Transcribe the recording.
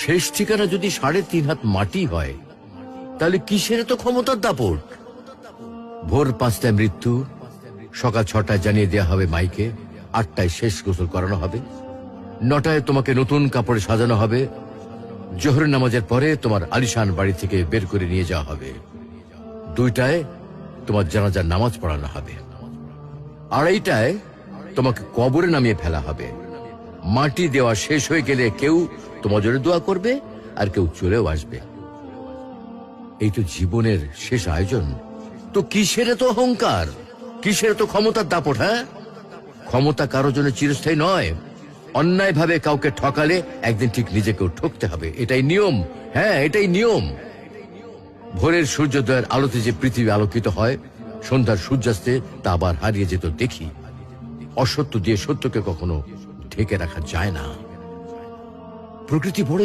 শেষ ঠিকানা যদি ৩.৫ হাত মাটি হয়, তাহলে কিসের তো ক্ষমতার দাপট? ভোর ৫টায় মৃত্যু, সকাল ৬টায় জানিয়ে দেওয়া হবে মাইকে, ৮টায় শেষ গোসল করানো হবে, ৯টায় তোমাকে নতুন কাপড়ে সাজানো হবে, জোহরের নামাজের পরে তোমার আলিশান বাড়ি থেকে বের করে নিয়ে যাওয়া হবে, ২টায় তোমার জানাজার নামাজ পড়ানো হবে, ২:৩০টায় তোমাকে কবরে নামিয়ে ফেলা হবে। মাটি দেওয়া শেষ হয়ে গেলে কেউ তোমার জন্য দোয়া করবে, আর কেউ চলেও আসবে। এই তো জীবনের শেষ আয়োজন। তো কিসের তো অহংকার, কিসের তো ক্ষমতার দাপট? হ্যাঁ, ক্ষমতা কারো জন্য চিরস্থায়ী নয়। অন্যায় ভাবে কাউকে ঠকালে একদিন ঠিক নিজেকেও ঠকতে হবে, এটাই নিয়ম। হ্যাঁ, এটাই নিয়ম। ভোরের সূর্যোদয়ের আলোতে যে পৃথিবী আলোকিত হয়, সন্ধ্যার সূর্যাস্তে তা আবার হারিয়ে যেত দেখি। অসত্য দিয়ে সত্যকে কখনো ঢেকে রাখা যায় না। প্রকৃতি বড়